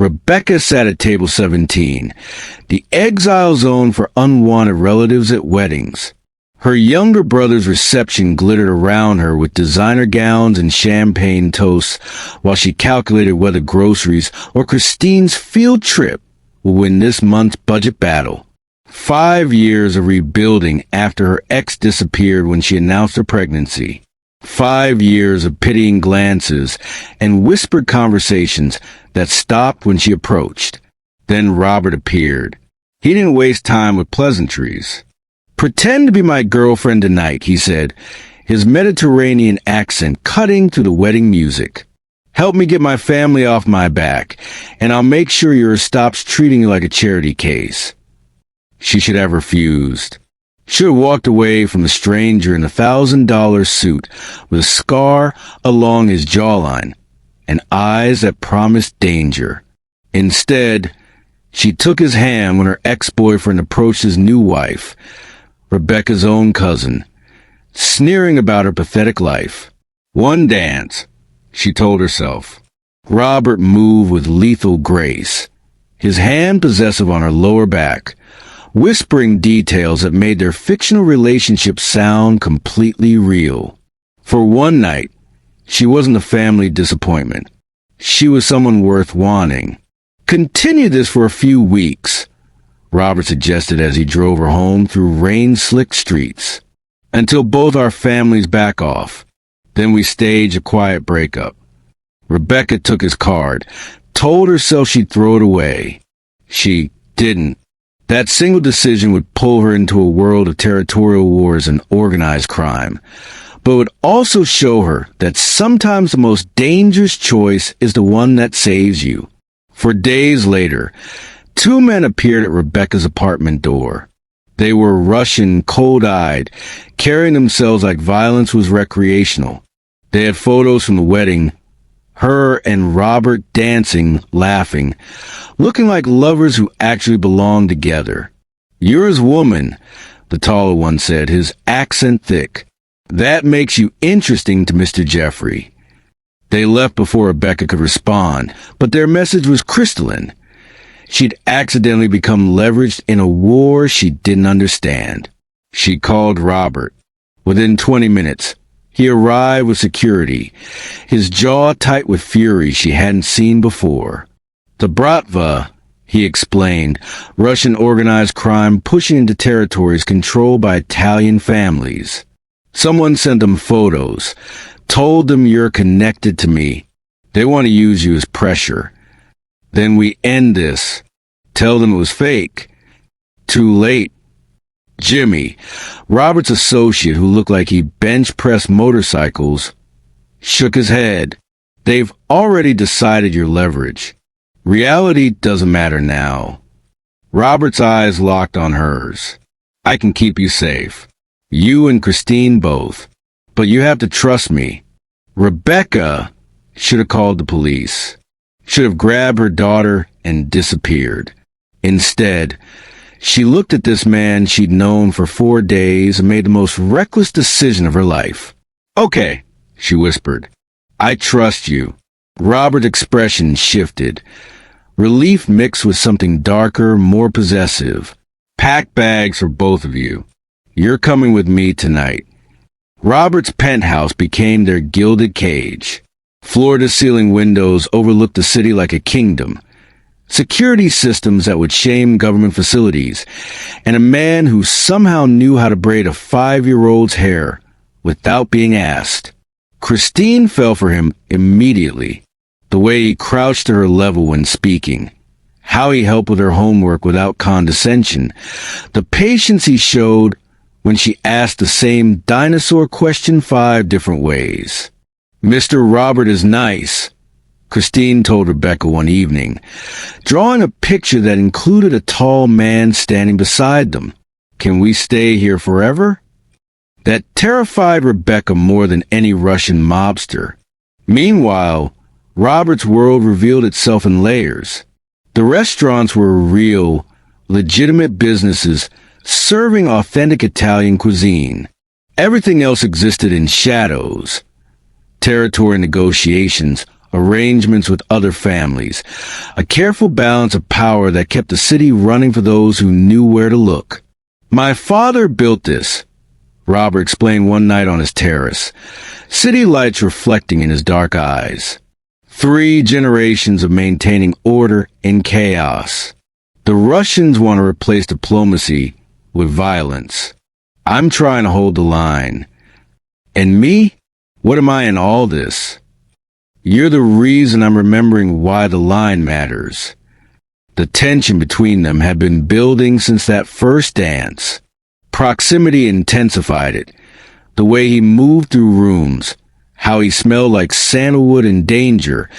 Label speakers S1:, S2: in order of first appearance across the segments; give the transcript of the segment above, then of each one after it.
S1: Rebecca sat at table 17, the exile zone for unwanted relatives at weddings. Her younger brother's reception glittered around her with designer gowns and champagne toasts while she calculated whether groceries or Christine's field trip will win this month's budget battle. 5 years of rebuilding after her ex disappeared when she announced her pregnancy. 5 years of pitying glances and whispered conversations that stopped when she approached. Then Robert appeared. He didn't waste time with pleasantries. "Pretend to be my girlfriend tonight," he said, his Mediterranean accent cutting through the wedding music. "Help me get my family off my back, and I'll make sure yours stops treating you like a charity case." She should have refused. Should have walked away from the stranger in the $1,000 suit with a scar along his jawline and eyes that promised danger. Instead, she took his hand when her ex-boyfriend approached his new wife, Rebecca's own cousin, sneering about her pathetic life. One dance, she told herself. Robert moved with lethal grace, his hand possessive on her lower back, whispering details that made their fictional relationship sound completely real. For one night, she wasn't a family disappointment. She was someone worth wanting. "Continue this for a few weeks," Robert suggested as he drove her home through rain-slicked streets, "until both our families back off. Then we stage a quiet breakup." Rebecca took his card, told herself she'd throw it away. She didn't. That single decision would pull her into a world of territorial wars and organized crime, but would also show her that sometimes the most dangerous choice is the one that saves you. For days later, two men appeared at Rebecca's apartment door. They were Russian, cold-eyed, carrying themselves like violence was recreational. They had photos from the wedding, her and Robert dancing, laughing, looking like lovers who actually belonged together. "You're his woman," the taller one said, his accent thick. "That makes you interesting to Mr. Jeffrey." They left before Rebecca could respond, but their message was crystalline. She'd accidentally become leveraged in a war she didn't understand. She called Robert. Within 20 minutes, he arrived with security, his jaw tight with fury she hadn't seen before. "The Bratva," he explained, Russian organized crime pushing into territories controlled by Italian families. "Someone sent them photos, told them you're connected to me. They want to use you as pressure. Then we end this. Tell them it was fake." Too late. Jimmy, Robert's associate who looked like he bench-pressed motorcycles, shook his head. "They've already decided your leverage. Reality doesn't matter now." Robert's eyes locked on hers. "I can keep you safe. You and Christine both. But you have to trust me." Rebecca should have called the police. Should have grabbed her daughter and disappeared. Instead, she looked at this man she'd known for 4 days and made the most reckless decision of her life. "Okay," she whispered. "I trust you." Robert's expression shifted. Relief mixed with something darker, more possessive. "Pack bags for both of you. You're coming with me tonight." Robert's penthouse became their gilded cage. Floor-to-ceiling windows overlooked the city like a kingdom. Security systems that would shame government facilities, and a man who somehow knew how to braid a 5-year-old's hair without being asked. Christine fell for him immediately. The way he crouched to her level when speaking, how he helped with her homework without condescension, the patience he showed when she asked the same dinosaur question 5 different ways. "Mr. Robert is nice," Christine told Rebecca one evening, drawing a picture that included a tall man standing beside them. "Can we stay here forever?" That terrified Rebecca more than any Russian mobster. Meanwhile, Robert's world revealed itself in layers. The restaurants were real, legitimate businesses serving authentic Italian cuisine. Everything else existed in shadows. Territory negotiations, arrangements with other families, a careful balance of power that kept the city running for those who knew where to look. My father built this, Robert explained one night on his terrace, city lights reflecting in his dark eyes. 3 generations of maintaining order in chaos. The Russians want to replace diplomacy with violence. I'm trying to hold the line. And me? What am I in all this? You're the reason I'm remembering why the line matters. The tension between them had been building since that first dance. Proximity intensified it. The way he moved through rooms, how he smelled like sandalwood and danger,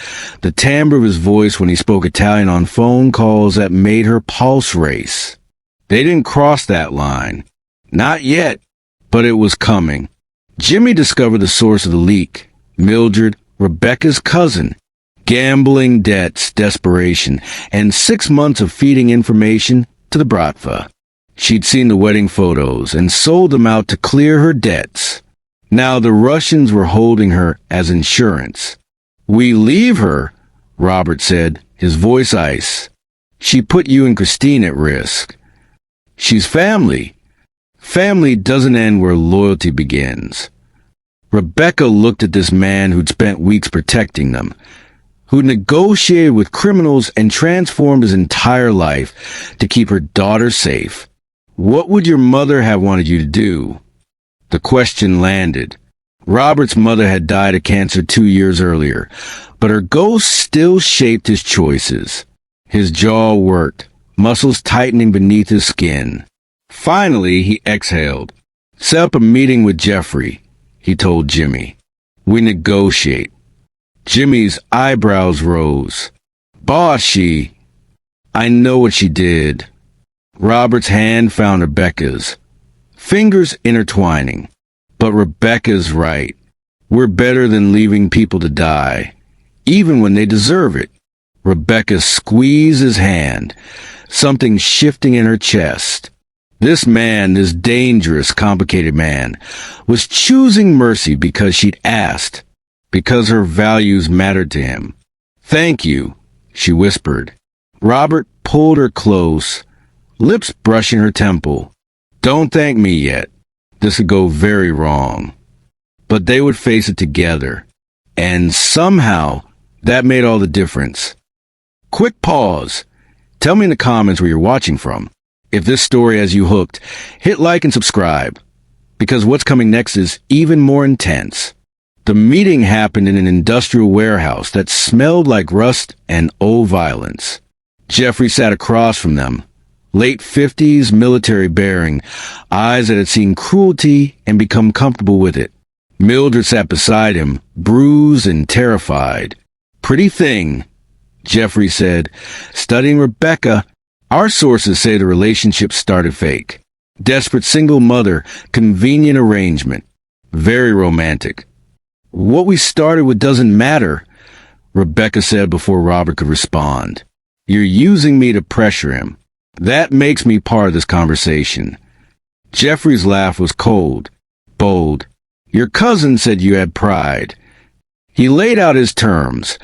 S1: the timbre of his voice when he spoke Italian on phone calls that made her pulse race. They didn't cross that line. Not yet, but it was coming. Jimmy discovered the source of the leak. Mildred, Rebecca's cousin. Gambling, debts, desperation, and 6 months of feeding information to the Bratva. She'd seen the wedding photos and sold them out to clear her debts. Now the Russians were holding her as insurance. We leave her, Robert said, his voice ice. She put you and Christine at risk. She's family. Family doesn't end where loyalty begins. Rebecca looked at this man who'd spent weeks protecting them, who negotiated with criminals and transformed his entire life to keep her daughter safe. What would your mother have wanted you to do? The question landed. Robert's mother had died of cancer 2 years earlier, but her ghost still shaped his choices. His jaw worked, muscles tightening beneath his skin. Finally, he exhaled. Set up a meeting with Jeffrey, he told Jimmy. We negotiate. Jimmy's eyebrows rose. Boss, I know what she did. Robert's hand found Rebecca's, fingers intertwining. But Rebecca's right. We're better than leaving people to die, even when they deserve it. Rebecca squeezed his hand, something shifting in her chest. This man, this dangerous, complicated man, was choosing mercy because she'd asked, because her values mattered to him. Thank you, she whispered. Robert pulled her close, lips brushing her temple. Don't thank me yet. This could go very wrong. But they would face it together. And somehow, that made all the difference. Quick pause. Tell me in the comments where you're watching from. If this story has you hooked, hit like and subscribe. Because what's coming next is even more intense. The meeting happened in an industrial warehouse that smelled like rust and old violence. Jeffrey sat across from them. Late 50s, military bearing, eyes that had seen cruelty and become comfortable with it. Mildred sat beside him, bruised and terrified. Pretty thing, Jeffrey said. Studying Rebecca, our sources say the relationship started fake. Desperate single mother, convenient arrangement. Very romantic. What we started with doesn't matter, Rebecca said before Robert could respond. You're using me to pressure him. That makes me part of this conversation. Jeffrey's laugh was cold, bold. Your cousin said you had pride. He laid out his terms.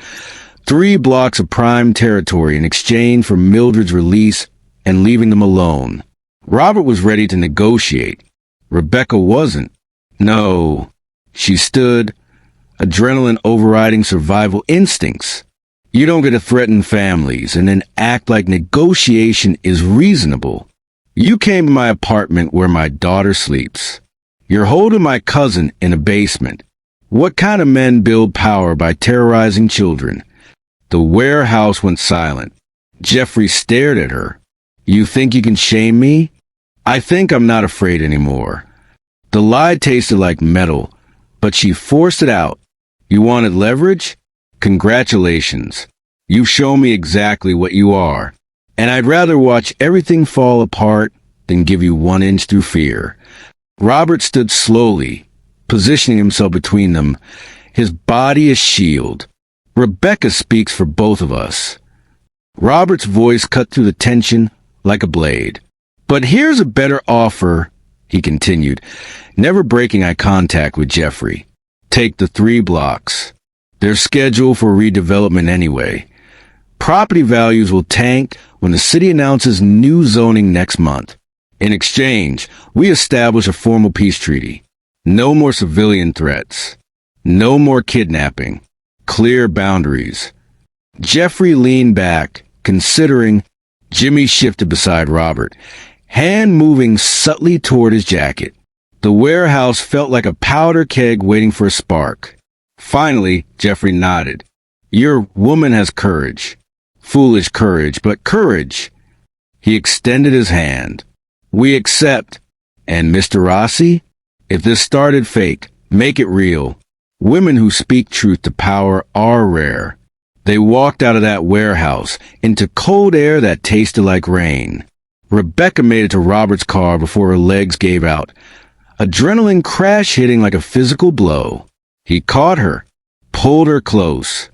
S1: 3 blocks of prime territory in exchange for Mildred's release and leaving them alone. Robert was ready to negotiate. Rebecca wasn't. No. She stood, adrenaline overriding survival instincts. You don't get to threaten families and then act like negotiation is reasonable. You came to my apartment where my daughter sleeps. You're holding my cousin in a basement. What kind of men build power by terrorizing children? The warehouse went silent. Jeffrey stared at her. You think you can shame me? I think I'm not afraid anymore. The lie tasted like metal, but she forced it out. You wanted leverage? Congratulations. You've shown me exactly what you are. And I'd rather watch everything fall apart than give you 1 inch through fear. Robert stood slowly, positioning himself between them, his body a shield. Rebecca speaks for both of us. Robert's voice cut through the tension like a blade. But here's a better offer, he continued, never breaking eye contact with Jeffrey. Take the 3 blocks. They're scheduled for redevelopment anyway. Property values will tank when the city announces new zoning next month. In exchange, we establish a formal peace treaty. No more civilian threats. No more kidnapping. Clear boundaries. Jeffrey leaned back, considering. Jimmy shifted beside Robert, hand moving subtly toward his jacket. The warehouse felt like a powder keg waiting for a spark. Finally, Jeffrey nodded. Your woman has courage. Foolish courage, but courage. He extended his hand. We accept. And Mr. Rossi? If this started fake, make it real. Women who speak truth to power are rare. They walked out of that warehouse into cold air that tasted like rain. Rebecca made it to Robert's car before her legs gave out. Adrenaline crash hitting like a physical blow. He caught her, pulled her close,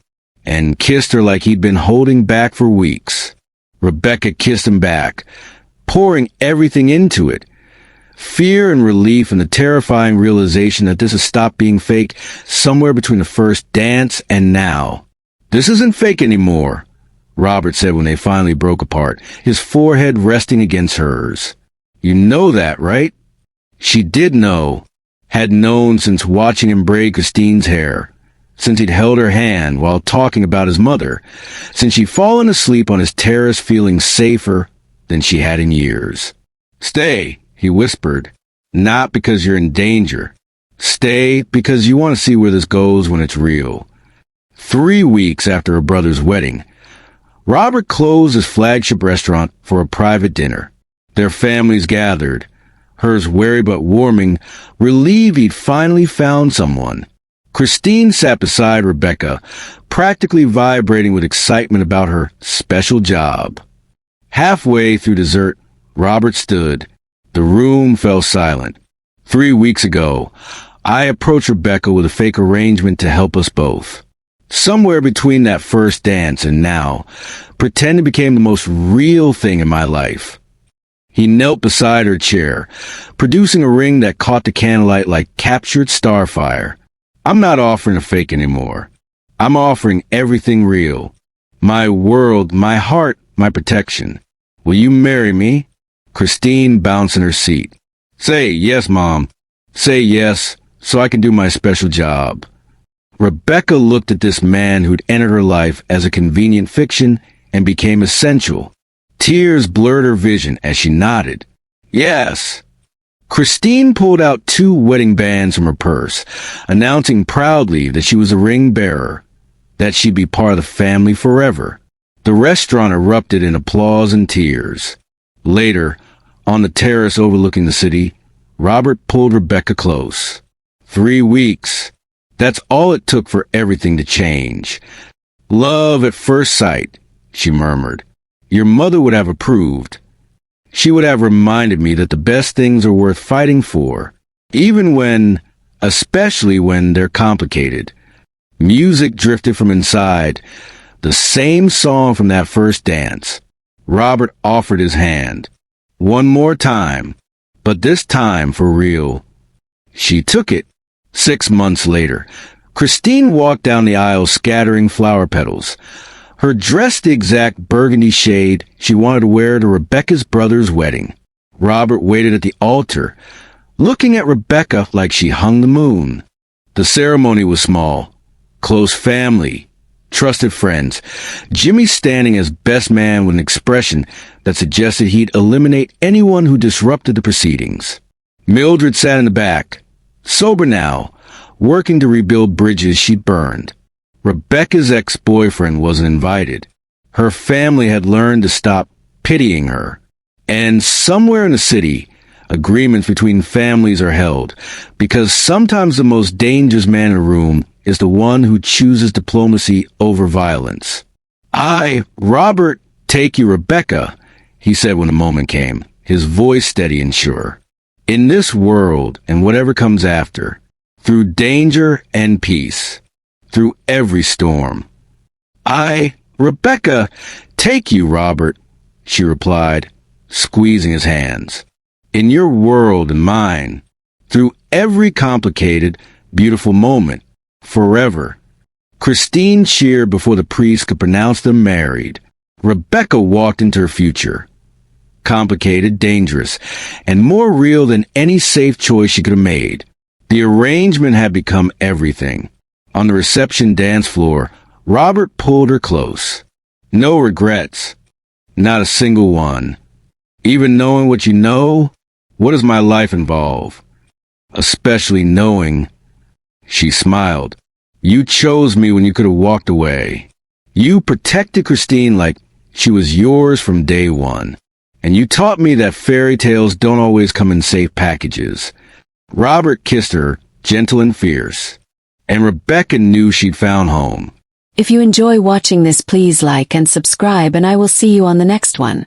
S1: and kissed her like he'd been holding back for weeks. Rebecca kissed him back, pouring everything into it. Fear and relief and the terrifying realization that this has stopped being fake somewhere between the first dance and now. This isn't fake anymore, Robert said when they finally broke apart, his forehead resting against hers. You know that, right? She did know, had known since watching him braid Christine's hair, since he'd held her hand while talking about his mother, since she'd fallen asleep on his terrace feeling safer than she had in years. Stay, he whispered, not because you're in danger. Stay because you want to see where this goes when it's real. 3 weeks after her brother's wedding, Robert closed his flagship restaurant for a private dinner. Their families gathered, hers wary but warming, relieved he'd finally found someone. Christine sat beside Rebecca, practically vibrating with excitement about her special job. Halfway through dessert, Robert stood. The room fell silent. 3 weeks ago, I approached Rebecca with a fake arrangement to help us both. Somewhere between that first dance and now, pretending became the most real thing in my life. He knelt beside her chair, producing a ring that caught the candlelight like captured starfire. I'm not offering a fake anymore. I'm offering everything real. My world, my heart, my protection. Will you marry me? Christine bounced in her seat. Say yes, Mom. Say yes, so I can do my special job. Rebecca looked at this man who'd entered her life as a convenient fiction and became essential. Tears blurred her vision as she nodded. Yes. Christine pulled out 2 wedding bands from her purse, announcing proudly that she was a ring bearer, that she'd be part of the family forever. The restaurant erupted in applause and tears. Later, on the terrace overlooking the city, Robert pulled Rebecca close. 3 weeks. That's all it took for everything to change. Love at first sight, she murmured. Your mother would have approved. She would have reminded me that the best things are worth fighting for, especially when they're complicated. Music drifted from inside, the same song from that first dance. Robert offered his hand. One more time, but this time for real. She took it. 6 months later, Christine walked down the aisle scattering flower petals. Her dress the exact burgundy shade she wanted to wear to Rebecca's brother's wedding. Robert waited at the altar, looking at Rebecca like she hung the moon. The ceremony was small. Close family, trusted friends. Jimmy standing as best man with an expression that suggested he'd eliminate anyone who disrupted the proceedings. Mildred sat in the back, sober now, working to rebuild bridges she'd burned. Rebecca's ex-boyfriend wasn't invited. Her family had learned to stop pitying her. And somewhere in the city, agreements between families are held, because sometimes the most dangerous man in a room is the one who chooses diplomacy over violence. Robert, take you, Rebecca, he said when the moment came, his voice steady and sure. In this world, and whatever comes after, through danger and peace, through every storm. Rebecca, take you, Robert, she replied, squeezing his hands. In your world and mine, through every complicated, beautiful moment, forever. Christine cheered before the priest could pronounce them married. Rebecca walked into her future. Complicated, dangerous, and more real than any safe choice she could have made. The arrangement had become everything. On the reception dance floor, Robert pulled her close. No regrets. Not a single one. Even knowing what you know, what does my life involve? Especially knowing. She smiled. You chose me when you could have walked away. You protected Christine like she was yours from day one. And you taught me that fairy tales don't always come in safe packages. Robert kissed her, gentle and fierce. And Rebecca knew she'd found home.
S2: If you enjoy watching this, please like and subscribe, and I will see you on the next one.